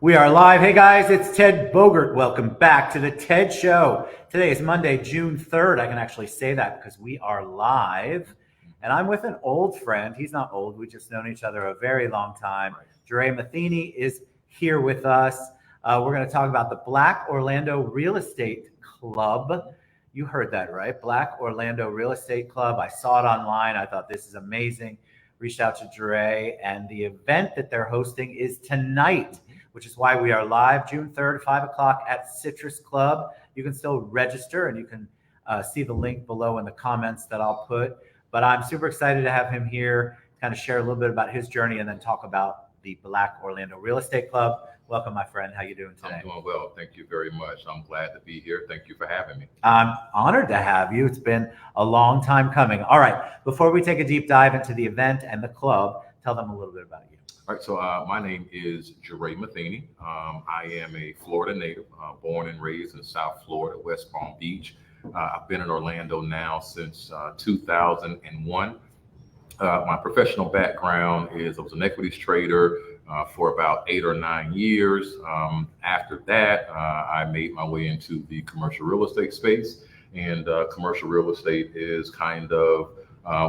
We are live. Hey guys, it's Ted Bogert. Welcome back to the TED Show. Today is Monday, June 3rd. I can actually say that because we are live. And I'm with an old friend. He's not old. We've just known each other a very long time. Jere Matheny is here with us. We're going to talk about the Black Orlando Real Estate Club. You heard that right. Black Orlando Real Estate Club. I saw it online. I thought this is amazing. Reached out to Jere, and the event that they're hosting is tonight, which is why we are live, June 3rd, 5 o'clock at Citrus Club. You can still register, and you can see the link below in the comments that I'll put. But I'm super excited to have him here, kind of share a little bit about his journey, and then talk about the Black Orlando Real Estate Club. Welcome, my friend. How you doing today? I'm doing well. Thank you very much. I'm glad to be here. Thank you for having me. I'm honored to have you. It's been a long time coming. All right. Before we take a deep dive into the event and the club, tell them a little bit about you. All right, so my name is Jere Matheny. I am a Florida native, born and raised in South Florida, West Palm Beach. I've been in Orlando now since 2001. My professional background is I was an equities trader for about 8 or 9 years. After that, I made my way into the commercial real estate space, and commercial real estate is kind of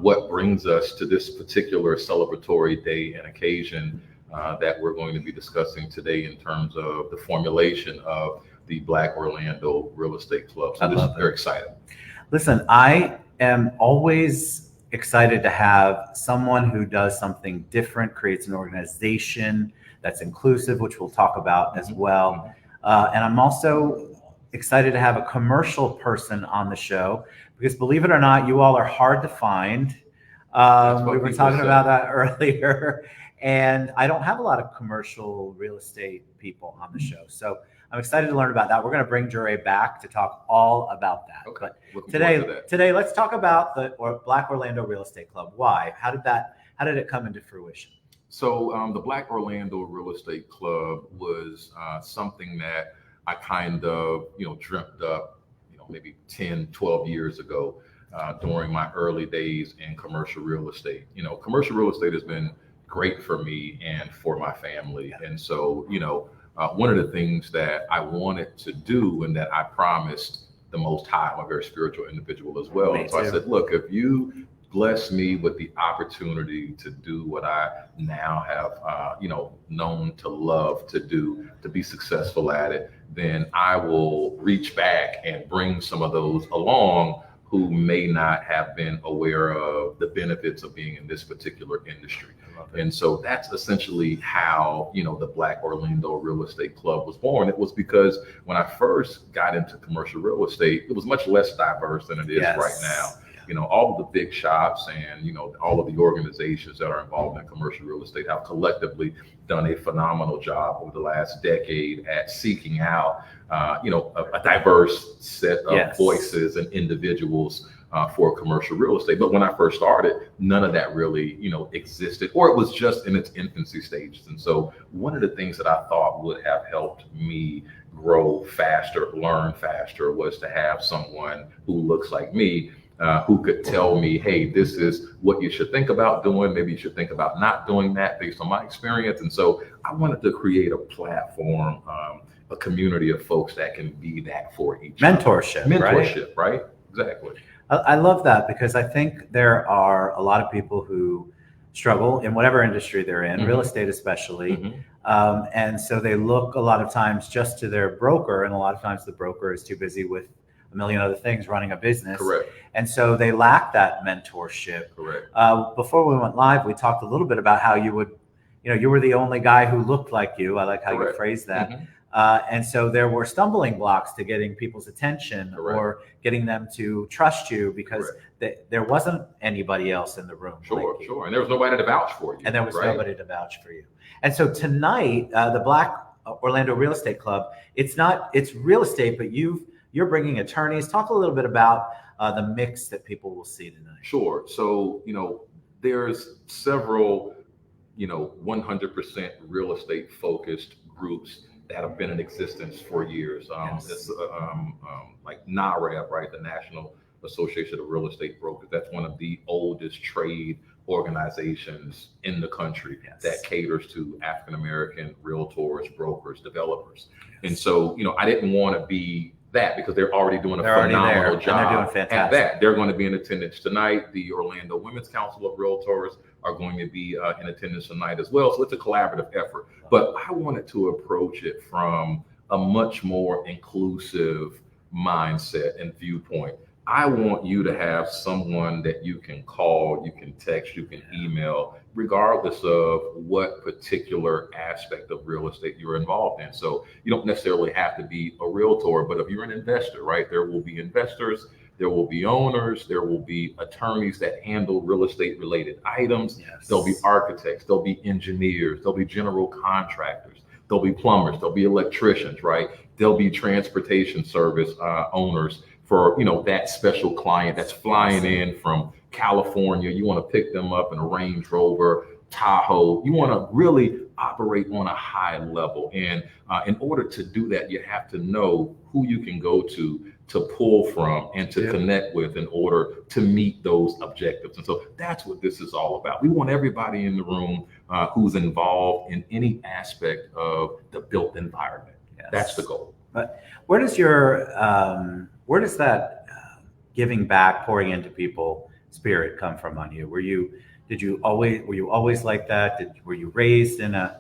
what brings us to this particular celebratory day and occasion that we're going to be discussing today in terms of the formulation of the Black Orlando Real Estate Club. So this is very exciting. Listen, I am always excited to have someone who does something different, creates an organization that's inclusive, which we'll talk about as well. And I'm also excited to have a commercial person on the show because, believe it or not, you all are hard to find. We were talking about that earlier, and I don't have a lot of commercial real estate people on the show. So I'm excited to learn about that. We're going to bring Jere back to talk all about that. Okay. But today, let's talk about the Black Orlando Real Estate Club. Why? How did it come into fruition? So the Black Orlando Real Estate Club was something that I kind of, dreamt up, maybe 10, 12 years ago during my early days in commercial real estate. Commercial real estate has been great for me and for my family. Yeah. And so, one of the things that I wanted to do and that I promised the Most High, I'm a very spiritual individual as well. So I said, look, if you bless me with the opportunity to do what I now have, known to love to do, to be successful at it, then I will reach back and bring some of those along who may not have been aware of the benefits of being in this particular industry. And so that's essentially how, the Black Orlando Real Estate Club was born. It was because when I first got into commercial real estate, it was much less diverse than it is right now. All of the big shops and, all of the organizations that are involved in commercial real estate have collectively done a phenomenal job over the last decade at seeking out, a diverse set of voices and individuals for commercial real estate. But when I first started, none of that really, existed, or it was just in its infancy stages. And so one of the things that I thought would have helped me grow faster, learn faster, was to have someone who looks like me, who could tell me, hey, this is what you should think about doing. Maybe you should think about not doing that based on my experience. And so I wanted to create a platform, a community of folks that can be that for each mentorship, right? Exactly. I love that because I think there are a lot of people who struggle in whatever industry they're in, real estate especially. And so they look a lot of times just to their broker, and a lot of times the broker is too busy with a million other things running a business. Correct. And so they lack that mentorship. Correct. Before we went live, we talked a little bit about how you would, you were the only guy who looked like you. I like how you phrased that. And so there were stumbling blocks to getting people's attention or getting them to trust you because there wasn't anybody else in the room. Sure. And there was nobody to vouch for you. And there was nobody to vouch for you. And so tonight, the Black Orlando Real Estate Club, it's real estate, but you're bringing attorneys. Talk a little bit about the mix that people will see tonight. Sure. So, there's several, 100% real estate focused groups that have been in existence for years. It's like NAREB, right? The National Association of Real Estate Brokers. That's one of the oldest trade organizations in the country that caters to African American realtors, brokers, developers. And so, I didn't want to be that because they're already doing a phenomenal job. And they're doing fantastic. At that. They're going to be in attendance tonight. The Orlando Women's Council of Realtors are going to be in attendance tonight as well. So it's a collaborative effort. But I wanted to approach it from a much more inclusive mindset and viewpoint. I want you to have someone that you can call, you can text, you can email, regardless of what particular aspect of real estate you're involved in. So you don't necessarily have to be a realtor, but if you're an investor, right, there will be investors, there will be owners, there will be attorneys that handle real estate related items. There'll be architects, there'll be engineers, there'll be general contractors, there'll be plumbers, there'll be electricians, right? There'll be transportation service owners for, that special client that's flying in from California. You want to pick them up in a Range Rover, Tahoe. You want to really operate on a high level. And in order to do that, you have to know who you can go to pull from and to connect with in order to meet those objectives. And so that's what this is all about. We want everybody in the room who's involved in any aspect of the built environment. That's the goal. But where does that giving back, pouring into people spirit come from on you? Were you always like that? Were you raised in a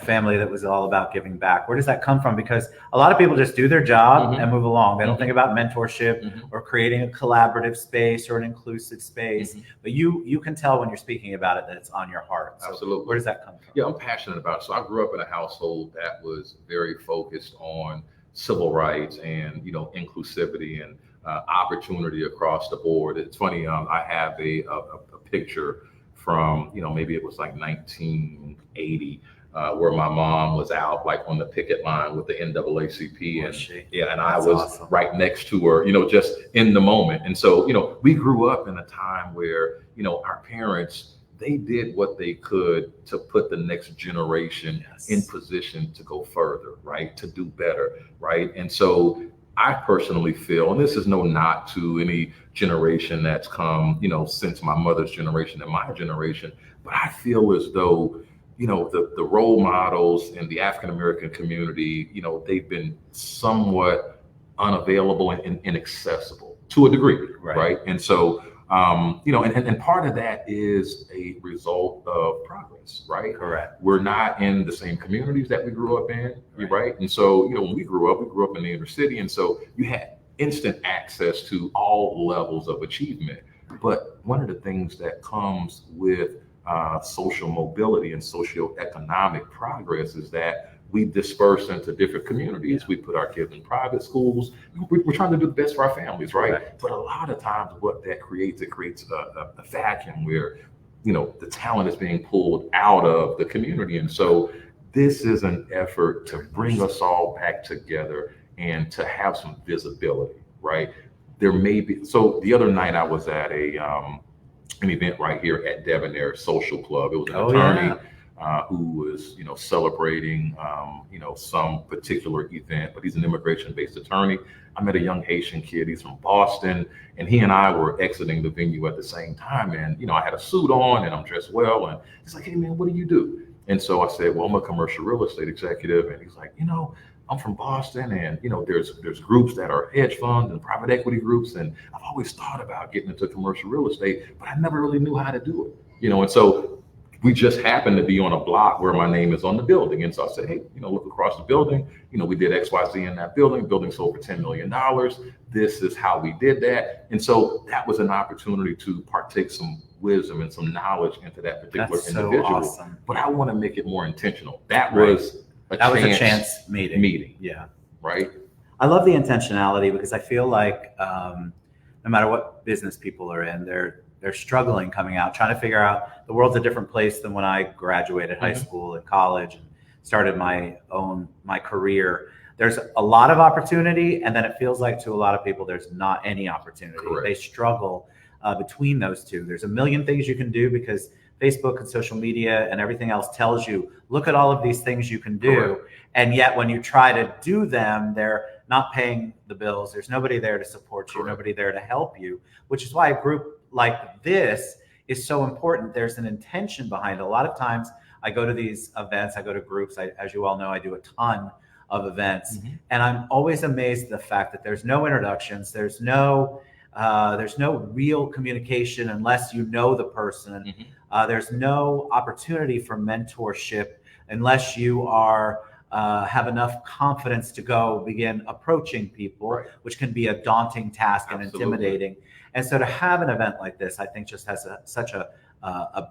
family that was all about giving back? Where does that come from? Because a lot of people just do their job and move along. They don't think about mentorship or creating a collaborative space or an inclusive space. But you can tell when you're speaking about it that it's on your heart. So absolutely. Where does that come from? Yeah, I'm passionate about it. So I grew up in a household that was very focused on civil rights and inclusivity and opportunity across the board. It's funny. I have a picture from maybe it was like 1980. Where my mom was out like on the picket line with the NAACP, and I was right next to her, just in the moment. And so, we grew up in a time where, our parents, they did what they could to put the next generation in position to go further, right? To do better, right? And so I personally feel, and this is no knock to any generation that's come, since my mother's generation and my generation, but I feel as though the role models in the African American community, they've been somewhat unavailable and inaccessible to a degree, right? And so, and part of that is a result of progress, right? Correct. We're not in the same communities that we grew up in, right? And so, when we grew up in the inner city, and so you had instant access to all levels of achievement. But one of the things that comes with social mobility and socioeconomic progress is that we disperse into different communities. We put our kids in private schools. We're trying to do the best for our families, right? But a lot of times what that creates, it creates a vacuum where, the talent is being pulled out of the community. And so this is an effort to bring us all back together and to have some visibility, right? There may be, so the other night I was at an event right here at Debonair Social Club. It was an attorney who was, celebrating, some particular event, but he's an immigration-based attorney. I met a young Haitian kid. He's from Boston, and he and I were exiting the venue at the same time. And, I had a suit on and I'm dressed well. And he's like, "Hey man, what do you do?" And so I said, "Well, I'm a commercial real estate executive." And he's like, "I'm from Boston, and there's groups that are hedge funds and private equity groups, and I've always thought about getting into commercial real estate, but I never really knew how to do it, And so we just happened to be on a block where my name is on the building, and so I said, "Hey, look across the building. We did XYZ in that building. Building sold for $10 million. This is how we did that." And so that was an opportunity to partake some wisdom and some knowledge into that particular individual. Awesome. But I want to make it more intentional. That was a chance meeting. Yeah. Right. I love the intentionality because I feel like no matter what business people are in, they're struggling coming out, trying to figure out the world's a different place than when I graduated high school and college and started my career. There's a lot of opportunity, and then it feels like to a lot of people there's not any opportunity. Correct. They struggle between those two. There's a million things you can do because Facebook and social media and everything else tells you, look at all of these things you can do. Correct. And yet when you try to do them, they're not paying the bills. There's nobody there to support you, Correct. Nobody there to help you, which is why a group like this is so important. There's an intention behind it. A lot of times I go to these events, I go to groups. As you all know, I do a ton of events, and I'm always amazed at the fact that there's no introductions, there's no real communication unless you know the person. There's no opportunity for mentorship unless you are have enough confidence to go begin approaching people, Right. which can be a daunting task and Absolutely. intimidating. And so to have an event like this, I think just has such a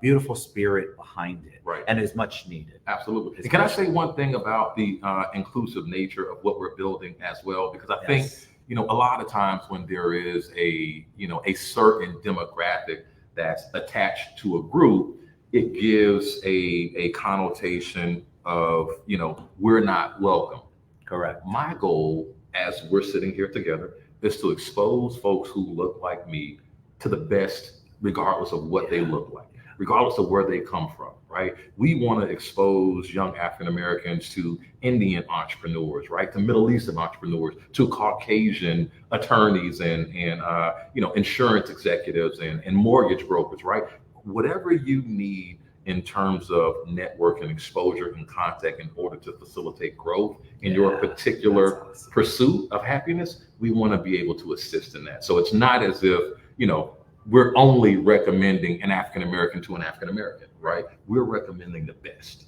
beautiful spirit behind it, Right. and is much needed. Absolutely. It's And can I much say needed. one thing about the inclusive nature of what we're building as well? Because I think, Yes. a lot of times when there is a certain demographic that's attached to a group, it gives a connotation of, we're not welcome. Correct. My goal, as we're sitting here together, is to expose folks who look like me to the best, regardless of what they look like, regardless of where they come from, right? We want to expose young African Americans to Indian entrepreneurs, right? To Middle Eastern entrepreneurs, to Caucasian attorneys and insurance executives and mortgage brokers, right? Whatever you need in terms of network and exposure and contact in order to facilitate growth in your particular That's awesome. pursuit of happiness, we want to be able to assist in that. So it's not as if, we're only recommending an African American to an African American, right? We're recommending the best.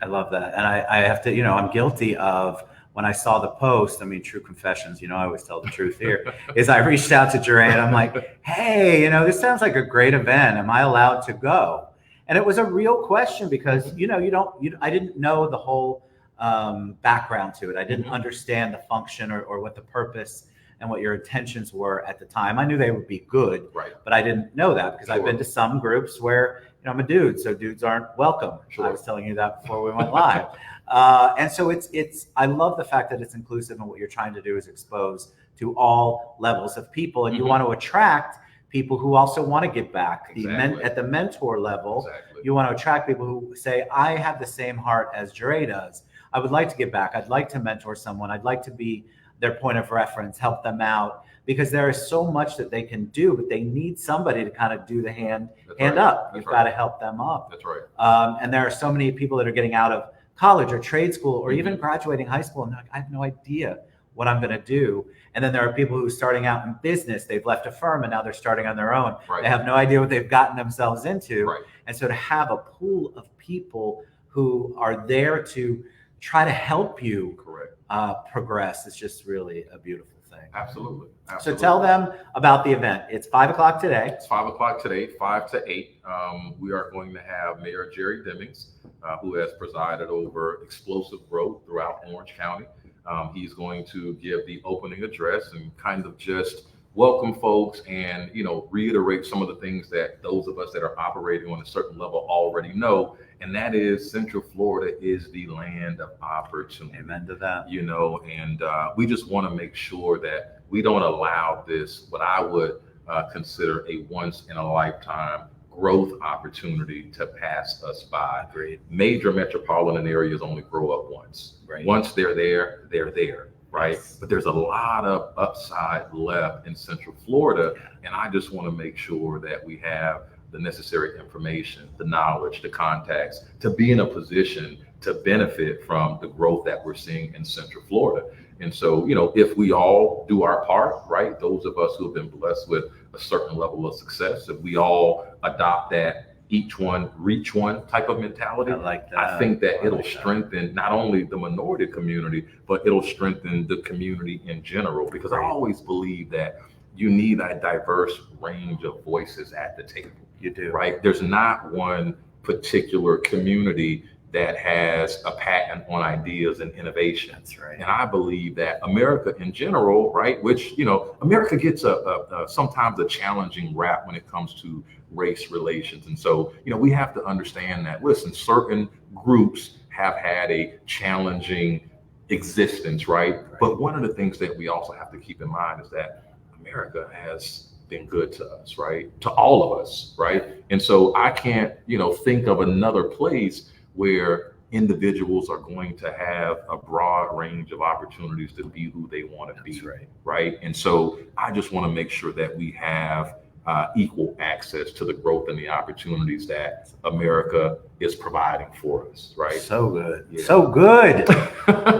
I love that. And I have to, I'm guilty of, when I saw the post, I mean, true confessions, I always tell the truth here, is I reached out to Jere and I'm like, hey, this sounds like a great event. Am I allowed to go? And it was a real question because, I didn't know the whole background to it. I didn't understand the function or what the purpose and what your intentions were at the time. I knew they would be good, Right. but I didn't know that because I've Sure. been to some groups where, I'm a dude, so dudes aren't welcome. Sure. I was telling you that before we went live. And so I love the fact that it's inclusive, and what you're trying to do is expose to all levels of people, and you want to attract people who also want to give back. Exactly. At the mentor level, Exactly. you want to attract people who say, I have the same heart as Jere does. I would like to give back. I'd like to mentor someone. I'd like to be their point of reference, help them out, because there is so much that they can do, but they need somebody to kind of do the hand right. up. That's You've right. got to help them up. That's right. And there are so many people that are getting out of college or trade school or even graduating high school, and they're like, I have no idea what I'm going to do. And then there are people who are starting out in business. They've left a firm and now they're starting on their own. Right. They have no idea what they've gotten themselves into. Right. And so to have a pool of people who are there to try to help you Correct. Progress is just really a beautiful thing. Absolutely. So Absolutely. tell them about the event. It's 5:00 today. It's 5:00 today, 5 to 8. We are going to have Mayor Jerry Demings, who has presided over explosive growth throughout Orange County. He's going to give the opening address and kind of just welcome folks and, reiterate some of the things that those of us that are operating on a certain level already know. And that is Central Florida is the land of opportunity. Amen to that. And we just want to make sure that we don't allow this, what I would consider a once in a lifetime growth opportunity, to pass us by. Agreed. Major metropolitan areas only grow up once. Right. Once they're there, right? Yes. But there's a lot of upside left in Central Florida. And I just want to make sure that we have the necessary information, the knowledge, the contacts to be in a position to benefit from the growth that we're seeing in Central Florida. And so, if we all do our part, right, those of us who have been blessed with a certain level of success, if we all adopt that each one, reach one type of mentality, I like that. I think that I it'll like that. strengthen not only the minority community, but it'll strengthen the community in general. Because I always believe that you need a diverse range of voices at the table. You do. Right? There's not one particular community that has a patent on ideas and innovation. That's right. And I believe that America in general, right, which, America gets a sometimes a challenging rap when it comes to race relations. And so, we have to understand that, listen, certain groups have had a challenging existence, right? But one of the things that we also have to keep in mind is that America has been good to us, right? To all of us, right? And so I can't, think of another place where individuals are going to have a broad range of opportunities to be who they want to be, That's right. right? And so I just want to make sure that we have equal access to the growth and the opportunities that America is providing for us, right? So good. Yeah. So good.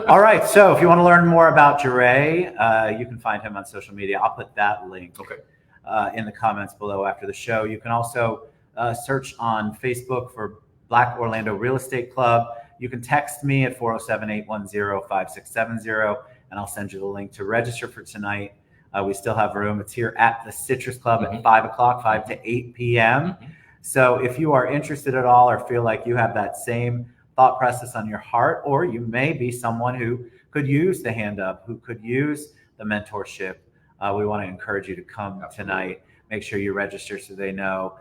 All right. So if you want to learn more about Jere, you can find him on social media. I'll put that link in the comments below after the show. You can also search on Facebook for Black Orlando Real Estate Club. You can text me at 407-810-5670, and I'll send you the link to register for tonight. We still have room. It's here at the Citrus Club at 5 o'clock, 5 to 8 p.m. So if you are interested at all or feel like you have that same thought process on your heart, or you may be someone who could use the hand up, who could use the mentorship, we want to encourage you to come tonight. Make sure you register so they know.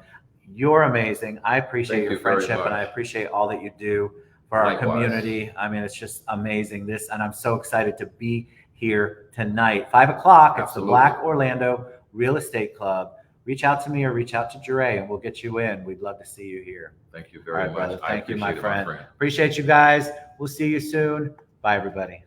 You're amazing. I appreciate your friendship, and I appreciate all that you do for our community. I mean, it's just amazing. And I'm so excited to be here tonight. 5 o'clock. It's the Black Orlando Real Estate Club. Reach out to me or reach out to Jere, and we'll get you in. We'd love to see you here. Thank you very much. Brother. Thank you, my friend. Appreciate you guys. We'll see you soon. Bye, everybody.